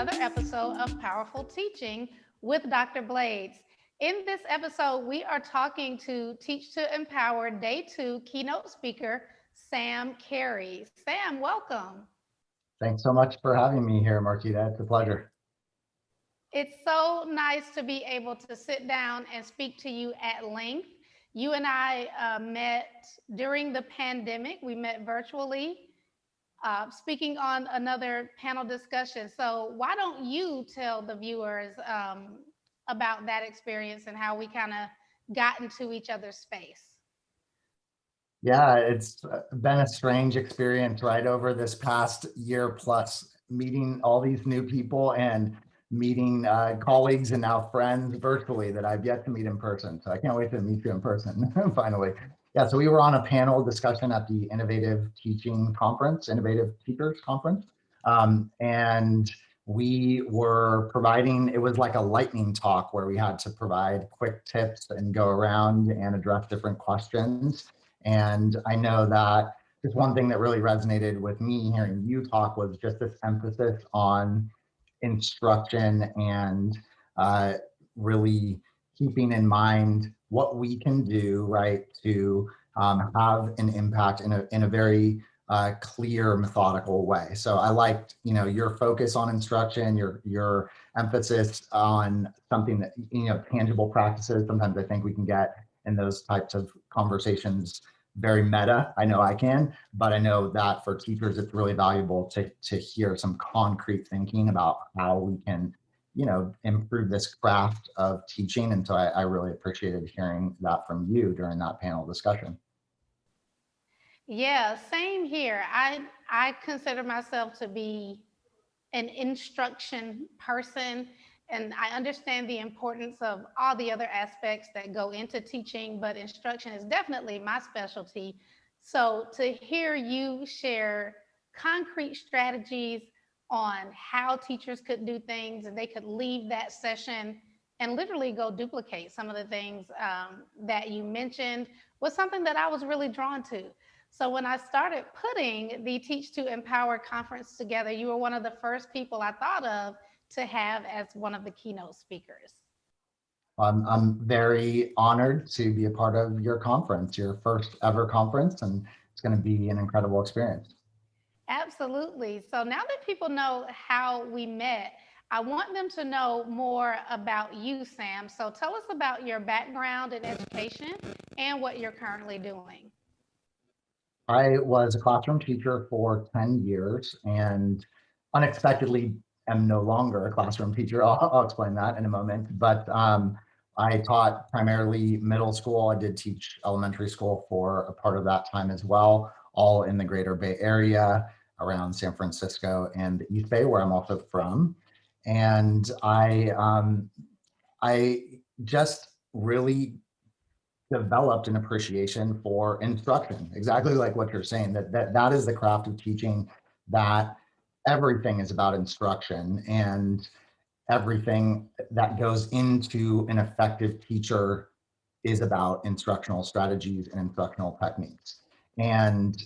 another episode of Powerful Teaching with Dr. Blades. In this episode, we are talking to Teach to Empower Day 2 keynote speaker, Sam Kary. Sam, welcome. Thanks so much for having me here, Marquita. It's a pleasure. It's so nice to be able to sit down and speak to you at length. You and I met during the pandemic. We met virtually, speaking on another panel discussion. So why don't you tell the viewers about that experience and how we kind of got into each other's space? Yeah, it's been a strange experience, right? Over this past year plus, meeting all these new people and meeting colleagues and now friends virtually that I've yet to meet in person. So I can't wait to meet you in person finally. Yeah, so we were on a panel discussion at the Innovative Teaching Conference, Innovative Teachers Conference. And we were providing, it was like a lightning talk where we had to provide quick tips and go around and address different questions. And I know that just one thing that really resonated with me hearing you talk was just this emphasis on instruction and really keeping in mind what we can do, right, to have an impact in a very clear, methodical way. So I liked, your focus on instruction, your emphasis on something that, tangible practices. Sometimes I think we can get in those types of conversations very meta. I know I can, but I know that for teachers, it's really valuable to hear some concrete thinking about how we can, improve this craft of teaching. And so I really appreciated hearing that from you during that panel discussion. Yeah, same here. I consider myself to be an instruction person, and I understand the importance of all the other aspects that go into teaching, but instruction is definitely my specialty. So to hear you share concrete strategies on how teachers could do things and they could leave that session and literally go duplicate some of the things that you mentioned was something that I was really drawn to. So when I started putting the Teach to Empower conference together, you were one of the first people I thought of to have as one of the keynote speakers. I'm very honored to be a part of your conference, your first ever conference, and it's going to be an incredible experience. Absolutely. So now that people know how we met, I want them to know more about you, Sam. So tell us about your background in education and what you're currently doing. I was a classroom teacher for 10 years and unexpectedly am no longer a classroom teacher. I'll explain that in a moment. But I taught primarily middle school. I did teach elementary school for a part of that time as well, all in the greater Bay Area around San Francisco and the East Bay, where I'm also from. And I just really developed an appreciation for instruction, exactly like what you're saying, that is the craft of teaching, that everything is about instruction and everything that goes into an effective teacher is about instructional strategies and instructional techniques. And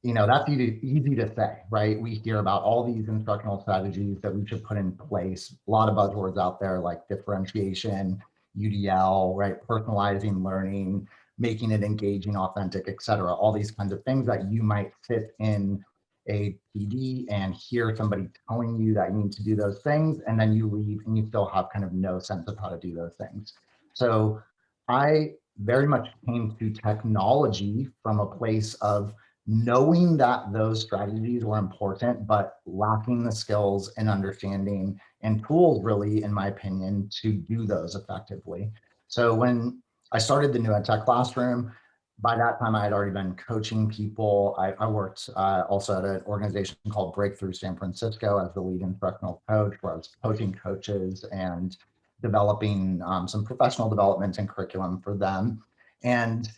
that's easy to say, right? We hear about all these instructional strategies that we should put in place, a lot of buzzwords out there like differentiation, UDL, right? Personalizing learning, making it engaging, authentic, et cetera. All these kinds of things that you might sit in a PD and hear somebody telling you that you need to do those things, and then you leave and you still have kind of no sense of how to do those things. So I very much came to technology from a place of knowing that those strategies were important, but lacking the skills and understanding and tools, really, in my opinion, to do those effectively. So when I started the new EdTech Classroom, by that time I had already been coaching people. I worked also at an organization called Breakthrough San Francisco as the lead instructional coach, where I was coaching coaches and developing some professional development and curriculum for them. And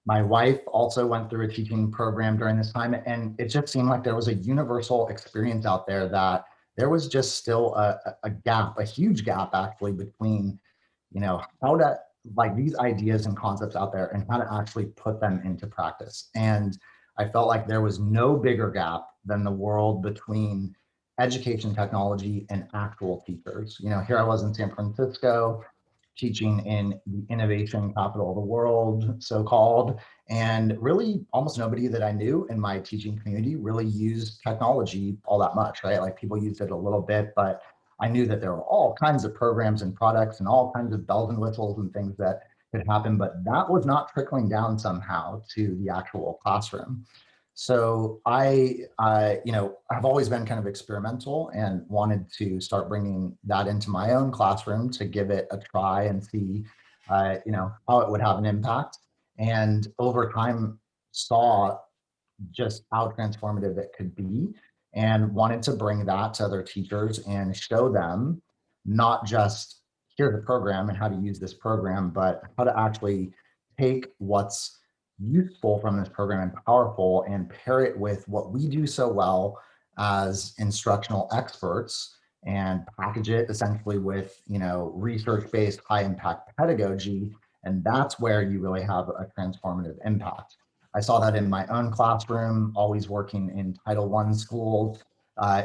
my wife also went through a teaching program during this time, and it just seemed like there was a universal experience out there that there was just still a gap, a huge gap actually, between, how to, like, these ideas and concepts out there and how to actually put them into practice. And I felt like there was no bigger gap than the world between education technology and actual teachers. Here I was in San Francisco teaching in the innovation capital of the world, so-called, and really almost nobody that I knew in my teaching community really used technology all that much, right? Like people used it a little bit, but I knew that there were all kinds of programs and products and all kinds of bells and whistles and things that could happen, but that was not trickling down somehow to the actual classroom. So I've always been kind of experimental and wanted to start bringing that into my own classroom to give it a try and see, how it would have an impact. And over time, saw just how transformative it could be and wanted to bring that to other teachers and show them not just here's the program and how to use this program, but how to actually take what's useful from this program and powerful and pair it with what we do so well as instructional experts and package it essentially with research-based high impact pedagogy. And that's where you really have a transformative impact. I saw that in my own classroom, always working in Title I schools.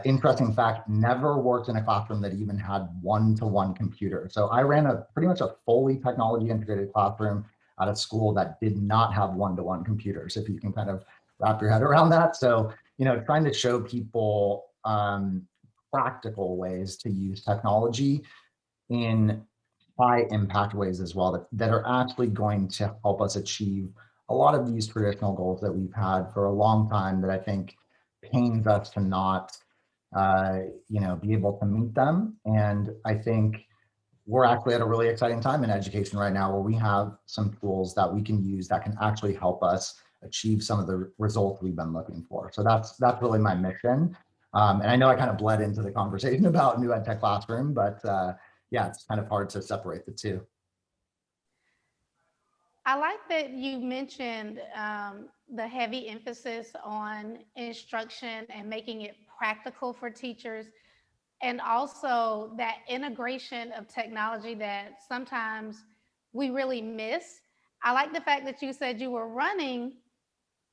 Interesting fact, never worked in a classroom that even had one-to-one computer. So I ran pretty much a fully technology integrated classroom at a school that did not have one-to-one computers, if you can kind of wrap your head around that. So, trying to show people practical ways to use technology in high impact ways as well that are actually going to help us achieve a lot of these traditional goals that we've had for a long time that I think pains us to not, be able to meet them. And I think we're actually at a really exciting time in education right now where we have some tools that we can use that can actually help us achieve some of the results we've been looking for. So that's really my mission. And I know I kind of bled into the conversation about new EdTech Classroom, but yeah, it's kind of hard to separate the two. I like that you mentioned the heavy emphasis on instruction and making it practical for teachers, and also that integration of technology that sometimes we really miss. I like the fact that you said you were running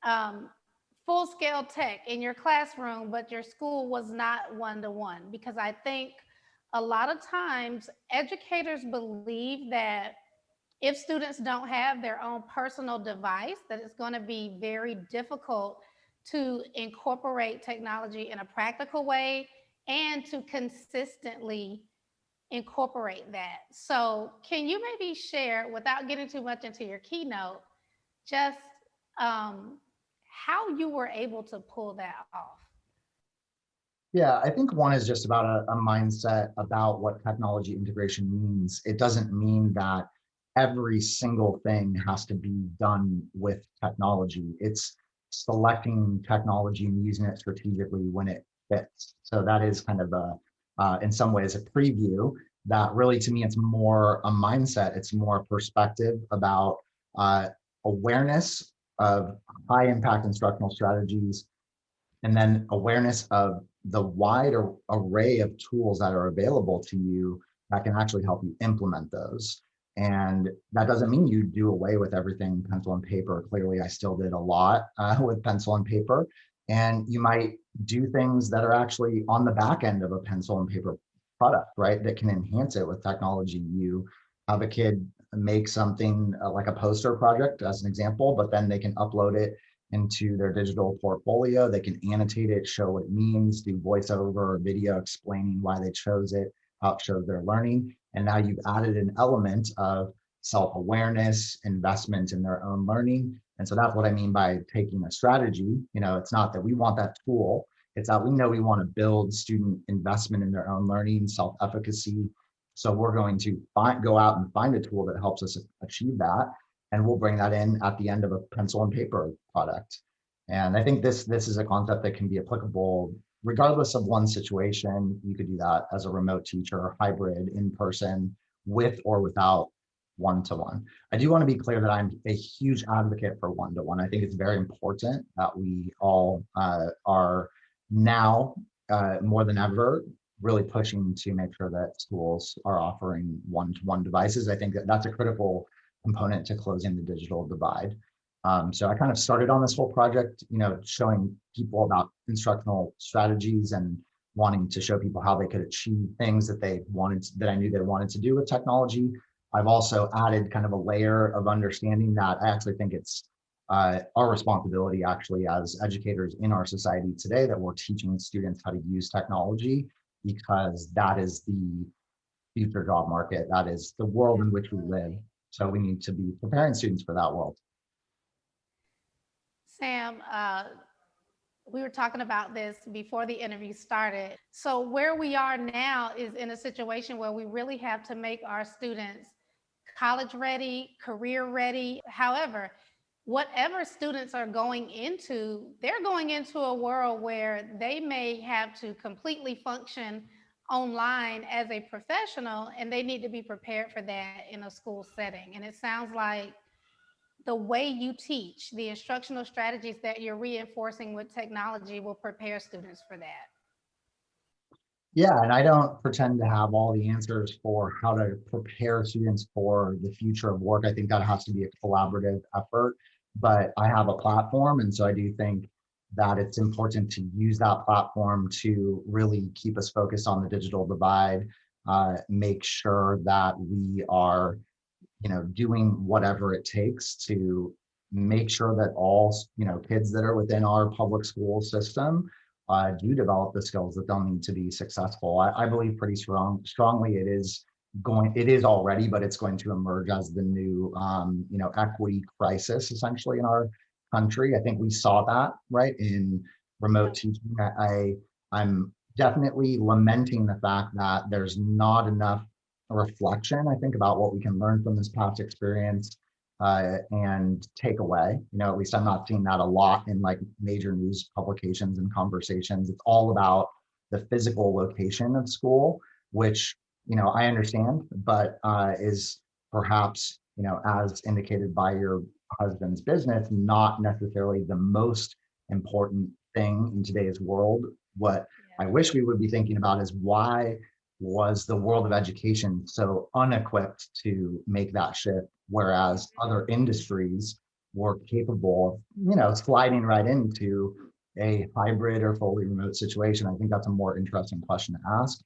um, full scale tech in your classroom, but your school was not one to one, because I think a lot of times educators believe that if students don't have their own personal device, that it's going to be very difficult to incorporate technology in a practical way and to consistently incorporate that. So, can you maybe share, without getting too much into your keynote, just um, how you were able to pull that off? Yeah, I think one is just about a mindset about what technology integration means. It doesn't mean that every single thing has to be done with technology. It's selecting technology and using it strategically when it fits. So that is kind of in some ways, a preview that really, to me, it's more a mindset. It's more perspective about awareness of high impact instructional strategies and then awareness of the wide array of tools that are available to you that can actually help you implement those. And that doesn't mean you do away with everything pencil and paper. Clearly, I still did a lot with pencil and paper. And you might do things that are actually on the back end of a pencil and paper product, right? That can enhance it with technology. You have a kid make something like a poster project as an example, but then they can upload it into their digital portfolio. They can annotate it, show what it means, do voiceover or video explaining why they chose it, how it shows their learning. And now you've added an element of self-awareness, investment in their own learning. And so that's what I mean by taking a strategy. It's not that we want that tool, it's that we know we want to build student investment in their own learning, self-efficacy. So we're going to go out and find a tool that helps us achieve that, and we'll bring that in at the end of a pencil and paper product. And I think this is a concept that can be applicable regardless of one situation. You could do that as a remote teacher, hybrid, in person, with or without one-to-one. I do want to be clear that I'm a huge advocate for one-to-one. I think it's very important that we all are now more than ever really pushing to make sure that schools are offering one-to-one devices. I think that that's a critical component to closing the digital divide. So I kind of started on this whole project, showing people about instructional strategies and wanting to show people how they could achieve things that they wanted, that I knew they wanted to do with technology. I've also added kind of a layer of understanding that I actually think it's our responsibility actually as educators in our society today that we're teaching students how to use technology, because that is the future job market. That is the world in which we live. Absolutely. So we need to be preparing students for that world. Sam, we were talking about this before the interview started. So where we are now is in a situation where we really have to make our students college ready, career ready. However, whatever students are going into, they're going into a world where they may have to completely function online as a professional, and they need to be prepared for that in a school setting. And it sounds like the way you teach, the instructional strategies that you're reinforcing with technology will prepare students for that. Yeah, and I don't pretend to have all the answers for how to prepare students for the future of work. I think that has to be a collaborative effort, but I have a platform. And so I do think that it's important to use that platform to really keep us focused on the digital divide, make sure that we are, doing whatever it takes to make sure that all, kids that are within our public school system do develop the skills that they'll need to be successful. I believe pretty strongly it is already, but it's going to emerge as the new, equity crisis essentially in our country. I think we saw that right in remote teaching. I'm definitely lamenting the fact that there's not enough reflection, I think, about what we can learn from this past experience and take away. At least I'm not seeing that a lot in like major news publications and conversations. It's all about the physical location of school, which, I understand, but is perhaps, as indicated by your husband's business, not necessarily the most important thing in today's world. What I wish we would be thinking about is why was the world of education so unequipped to make that shift, whereas other industries were capable of, sliding right into a hybrid or fully remote situation. I think that's a more interesting question to ask.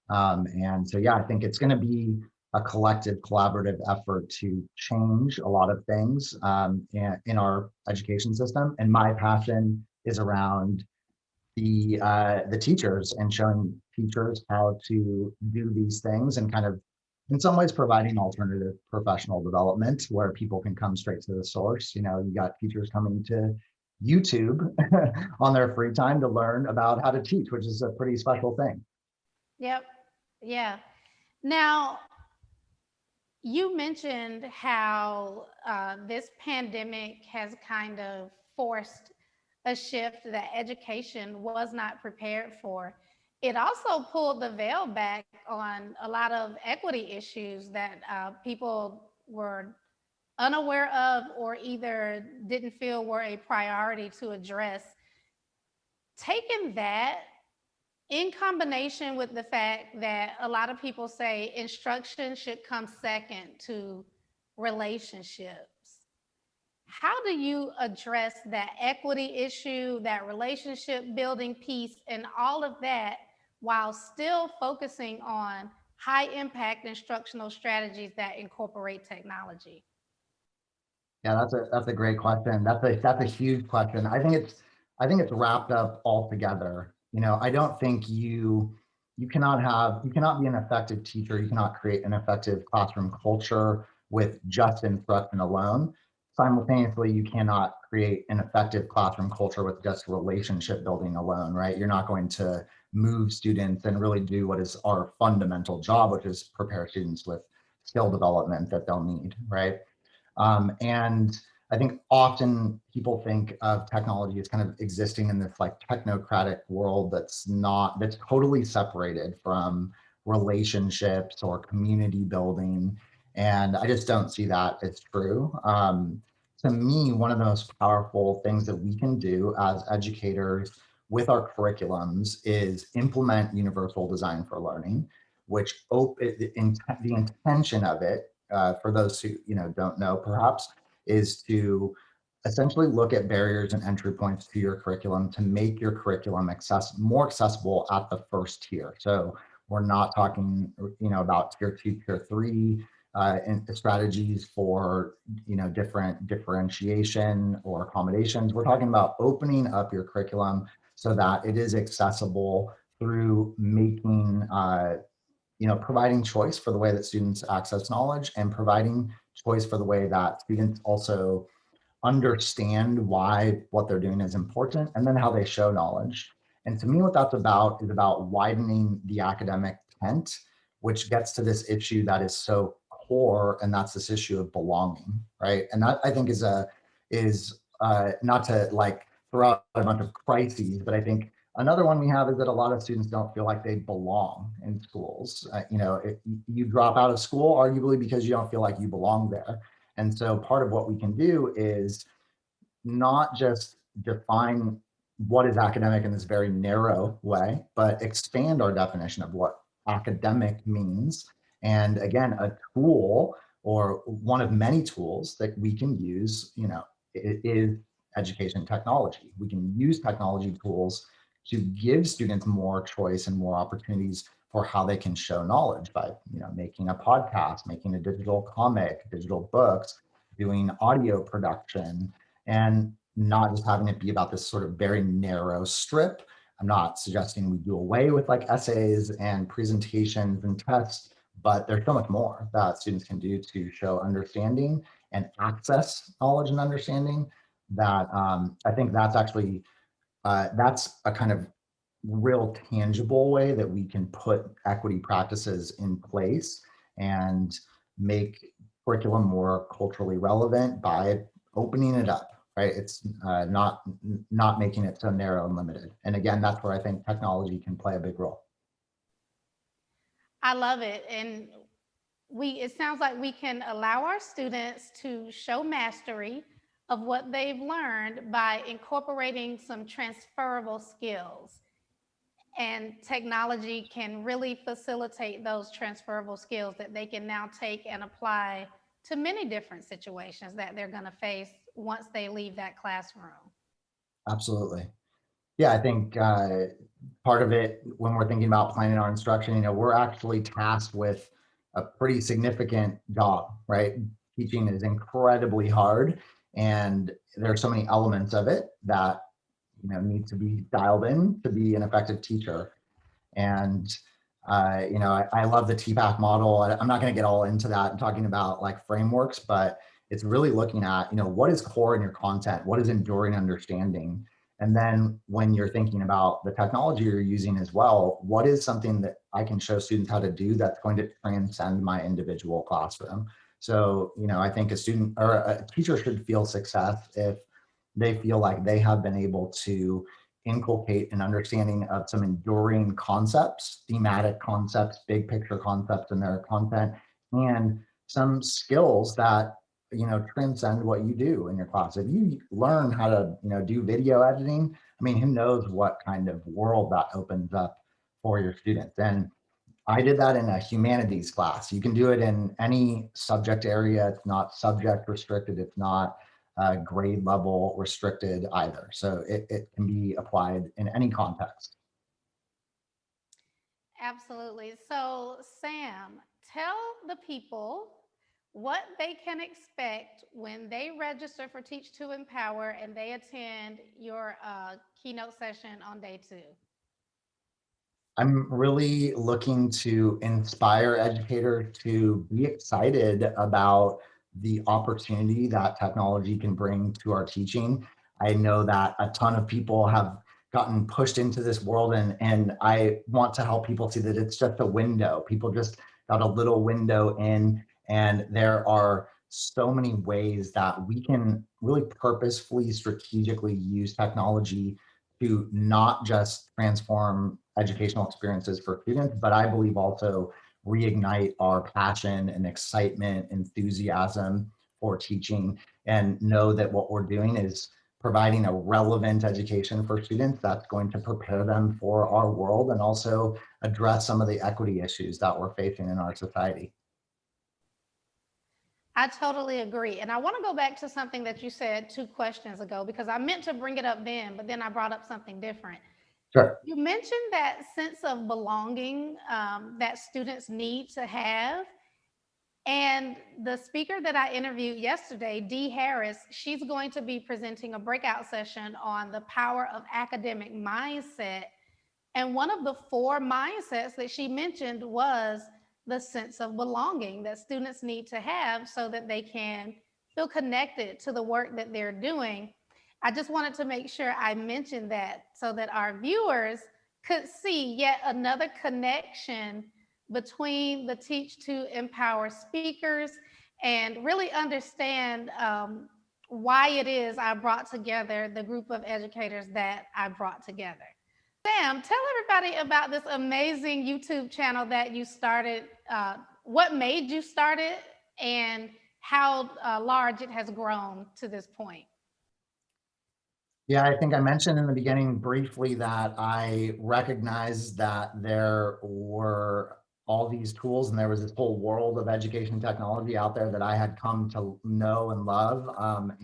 And so, yeah, I think it's going to be a collective, collaborative effort to change a lot of things in our education system. And my passion is around the teachers and showing teachers how to do these things, and kind of in some ways providing alternative professional development where people can come straight to the source. You got teachers coming to YouTube on their free time to learn about how to teach, which is a pretty special thing. Yep. Yeah. Now, you mentioned how this pandemic has kind of forced a shift that education was not prepared for. It also pulled the veil back on a lot of equity issues that people were unaware of or either didn't feel were a priority to address. Taking that in combination with the fact that a lot of people say instruction should come second to relationships, how do you address that equity issue, that relationship building piece, and all of that while still focusing on high impact instructional strategies that incorporate technology? Yeah, that's a great question. That's a huge question. I think it's wrapped up all together. I don't think you cannot be an effective teacher. You cannot create an effective classroom culture with just instruction alone. Simultaneously, you cannot create an effective classroom culture with just relationship building alone, right? You're not going to move students and really do what is our fundamental job, which is prepare students with skill development that they'll need, right? And I think often people think of technology as kind of existing in this like technocratic world that's totally separated from relationships or community building. And I just don't see that as true. To me, one of the most powerful things that we can do as educators with our curriculums is implement universal design for learning, which the intention of it, for those who don't know perhaps, is to essentially look at barriers and entry points to your curriculum to make your curriculum more accessible at the first tier. So we're not talking, about tier 2, tier 3 strategies for, different differentiation or accommodations. We're talking about opening up your curriculum so that it is accessible through making, providing choice for the way that students access knowledge, and providing choice for the way that students also understand why what they're doing is important, and then how they show knowledge. And to me, what that's about is about widening the academic tent, which gets to this issue that is so core, and that's this issue of belonging, right? And that, I think, is not to like throw out a bunch of crises, but I think another one we have is that a lot of students don't feel like they belong in schools. If you drop out of school, arguably because you don't feel like you belong there. And so part of what we can do is not just define what is academic in this very narrow way, but expand our definition of what academic means. And again, a tool, or one of many tools that we can use, is education technology. We can use technology tools to give students more choice and more opportunities for how they can show knowledge by, making a podcast, making a digital comic, digital books, doing audio production, and not just having it be about this sort of very narrow strip. I'm not suggesting we do away with like essays and presentations and tests, but there's so much more that students can do to show understanding and access knowledge and understanding that I think that's actually, that's a kind of real tangible way that we can put equity practices in place and make curriculum more culturally relevant by opening it up, right? It's not making it so narrow and limited. And again, that's where I think technology can play a big role. I love it. And it sounds like we can allow our students to show mastery of what they've learned by incorporating some transferable skills. And technology can really facilitate those transferable skills that they can now take and apply to many different situations that they're going to face once they leave that classroom. Absolutely. Yeah, I think part of it, when we're thinking about planning our instruction, we're actually tasked with a pretty significant job, right? Teaching is incredibly hard, and there are so many elements of it that need to be dialed in to be an effective teacher. And I love the TPAC model. I'm not going to get all into that and talking about like frameworks, but it's really looking at what is core in your content, what is enduring understanding. And then when you're thinking about the technology you're using as well, what is something that I can show students how to do that's going to transcend my individual classroom? So, I think a student or a teacher should feel success if they feel like they have been able to inculcate an understanding of some enduring concepts, thematic concepts, big picture concepts in their content, and some skills that transcend what you do in your class. If you learn how to do video editing, I mean, who knows what kind of world that opens up for your students. And I did that in a humanities class. You can do it in any subject area. It's not subject restricted. It's not grade level restricted either. So it can be applied in any context. Absolutely. So, Sam, tell the people what they can expect when they register for Teach to Empower and they attend your keynote session on day 2. I'm really looking to inspire educators to be excited about the opportunity that technology can bring to our teaching. I know that a ton of people have gotten pushed into this world, and I want to help people see that it's just a window. People just got a little window in, and there are so many ways that we can really purposefully, strategically use technology to not just transform educational experiences for students, but I believe also reignite our passion and excitement, enthusiasm for teaching, and know that what we're doing is providing a relevant education for students that's going to prepare them for our world and also address some of the equity issues that we're facing in our society. I totally agree. And I want to go back to something that you said 2 questions ago, because I meant to bring it up then, but then I brought up something different. Sure. You mentioned that sense of belonging that students need to have. And the speaker that I interviewed yesterday, Dee Harris, she's going to be presenting a breakout session on the power of academic mindset. And one of the 4 mindsets that she mentioned was the sense of belonging that students need to have so that they can feel connected to the work that they're doing. I just wanted to make sure I mentioned that so that our viewers could see yet another connection between the Teach to Empower speakers and really understand why it is I brought together the group of educators that I brought together. Sam, tell everybody about this amazing YouTube channel that you started. What made you start it, and how large it has grown to this point? Yeah, I think I mentioned in the beginning briefly that I recognized that there were all these tools and there was this whole world of education technology out there that I had come to know and love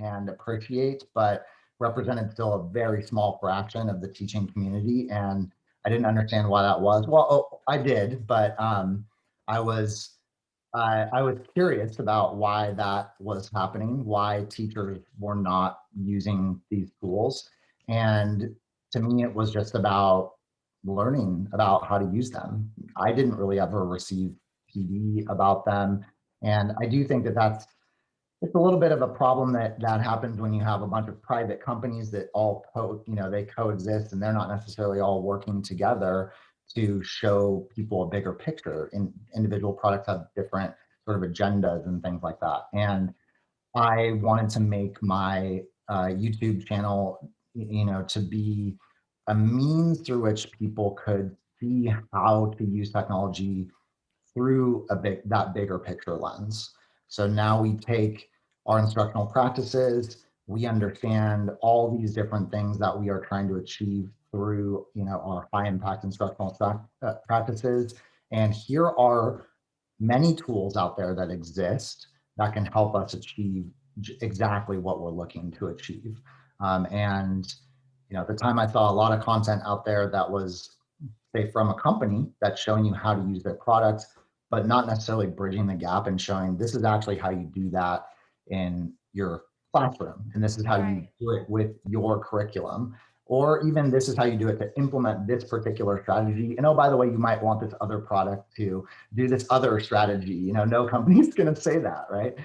and appreciate, but represented still a very small fraction of the teaching community. And I didn't understand why that was. Well, I did, but I was I was curious about why that was happening, why teachers were not using these tools. And to me, it was just about learning about how to use them. I didn't really ever receive PD about them. And I do think that it's a little bit of a problem that happens when you have a bunch of private companies that all they coexist and they're not necessarily all working together to show people a bigger picture. And individual products have different sort of agendas and things like that. And I wanted to make my YouTube channel, to be a means through which people could see how to use technology through that bigger picture lens. So now we take our instructional practices, we understand all these different things that we are trying to achieve through our high impact instructional practices. And here are many tools out there that exist that can help us achieve exactly what we're looking to achieve. And at the time I saw a lot of content out there that was, say, from a company that's showing you how to use their products, but not necessarily bridging the gap and showing this is actually how you do that in your classroom. And this is how you Right. do it with your curriculum. Or even this is how you do it to implement this particular strategy. And oh, by the way, you might want this other product to do this other strategy. No company's going to say that, right?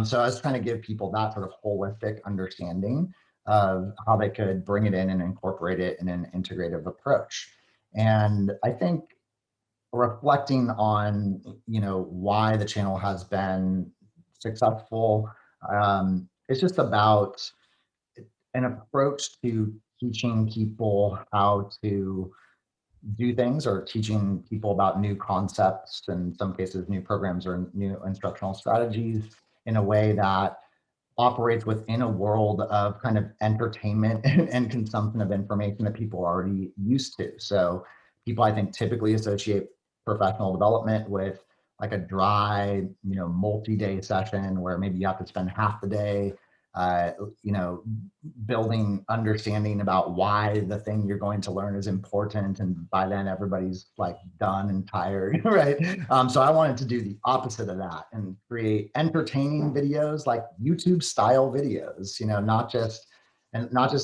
So I was trying to give people that sort of holistic understanding of how they could bring it in and incorporate it in an integrative approach. And I think reflecting on, why the channel has been successful, it's just about an approach to teaching people how to do things or teaching people about new concepts, in some cases, new programs or new instructional strategies in a way that operates within a world of kind of entertainment and consumption of information that people are already used to. So people, I think, typically associate professional development with like a dry, multi-day session where maybe you have to spend half the day, uh, you know, building understanding about why the thing you're going to learn is important. And by then everybody's like done and tired, right? So I wanted to do the opposite of that and create entertaining videos, like YouTube style videos, not just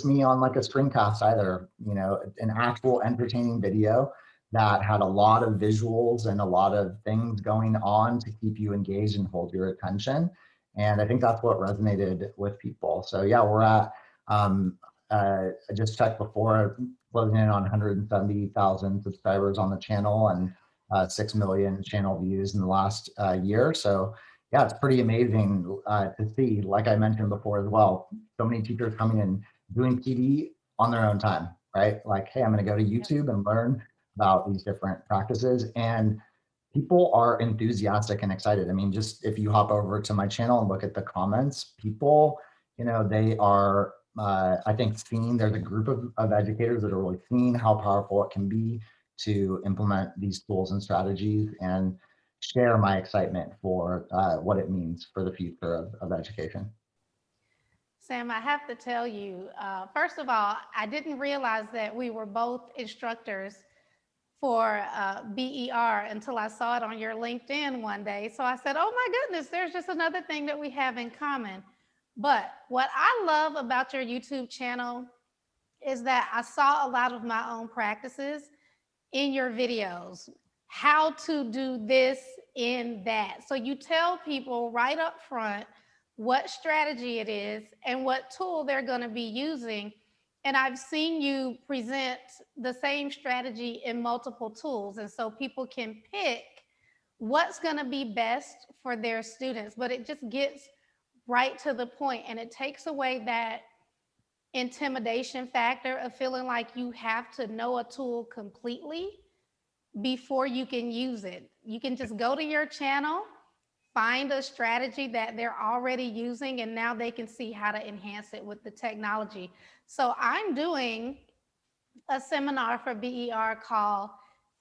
me on like a screencast either, an actual entertaining video that had a lot of visuals and a lot of things going on to keep you engaged and hold your attention. And I think that's what resonated with people. So yeah, we're at, I just checked before, closing in on 170,000 subscribers on the channel and 6 million channel views in the last year. So yeah, it's pretty amazing to see, like I mentioned before as well, so many teachers coming and doing PD on their own time, right? Like, hey, I'm going to go to YouTube and learn about these different practices. And people are enthusiastic and excited. I mean, just if you hop over to my channel and look at the comments, people, they are, I think, there's a group of educators that are really seeing how powerful it can be to implement these tools and strategies and share my excitement for what it means for the future of education. Sam, I have to tell you, first of all, I didn't realize that we were both instructors for BER until I saw it on your LinkedIn one day. So I said, oh my goodness, there's just another thing that we have in common. But what I love about your YouTube channel is that I saw a lot of my own practices in your videos, how to do this in that. So you tell people right up front what strategy it is and what tool they're going to be using. And I've seen you present the same strategy in multiple tools. And so people can pick what's going to be best for their students, but it just gets right to the point and it takes away that intimidation factor of feeling like you have to know a tool completely before you can use it. You can just go to your channel, find a strategy that they're already using, and now they can see how to enhance it with the technology. So I'm doing a seminar for BER called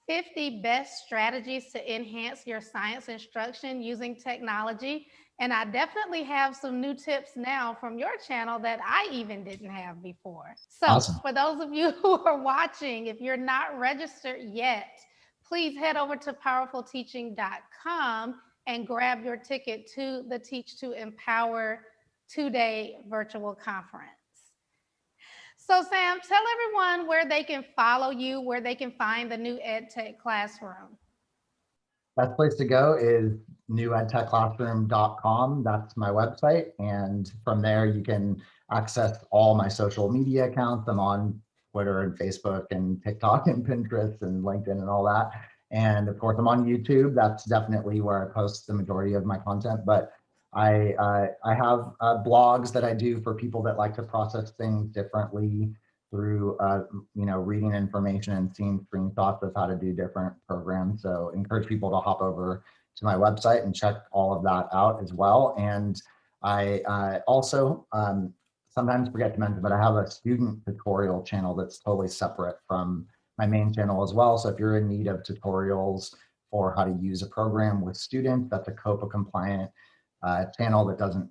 50 Best Strategies to Enhance Your Science Instruction Using Technology. And I definitely have some new tips now from your channel that I even didn't have before. So Awesome. for those of you who are watching, if you're not registered yet, please head over to POWARRfulTeaching.com and grab your ticket to the Teach to Empower 2-day virtual conference. So Sam, tell everyone where they can follow you, where they can find the new EdTech Classroom. Best place to go is newedtechclassroom.com. That's my website. And from there, you can access all my social media accounts. I'm on Twitter and Facebook and TikTok and Pinterest and LinkedIn and all that. And of course, I'm on YouTube. That's definitely where I post the majority of my content. But I have blogs that I do for people that like to process things differently through reading information and seeing screenshots of how to do different programs. So encourage people to hop over to my website and check all of that out as well. And I also sometimes forget to mention, but I have a student tutorial channel that's totally separate from my main channel as well. So if you're in need of tutorials for how to use a program with students, that's a COPA compliant channel that doesn't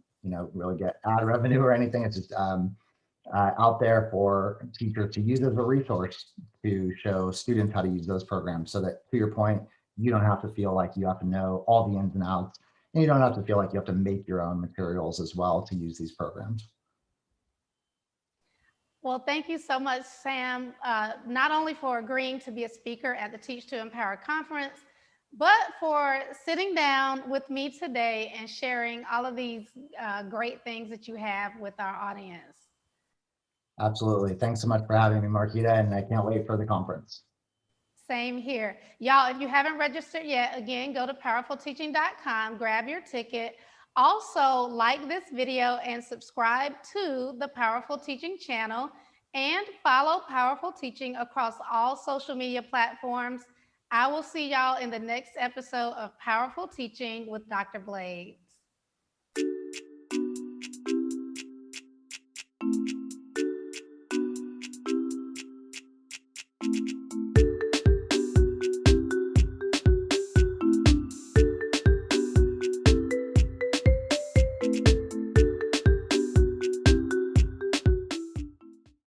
really get ad revenue or anything. It's just out there for teachers to use as a resource to show students how to use those programs, so that, to your point, you don't have to feel like you have to know all the ins and outs, and you don't have to feel like you have to make your own materials as well to use these programs. Well, thank you so much, Sam, not only for agreeing to be a speaker at the Teach to Empower conference, but for sitting down with me today and sharing all of these great things that you have with our audience. Absolutely. Thanks so much for having me, Marquita, and I can't wait for the conference. Same here. Y'all, if you haven't registered yet, again, go to POWARRfulTeaching.com, grab your ticket. Also, like this video and subscribe to the POWARRful Teaching channel, and follow POWARRful Teaching across all social media platforms. I will see y'all in the next episode of POWARRful Teaching with Dr. Blade.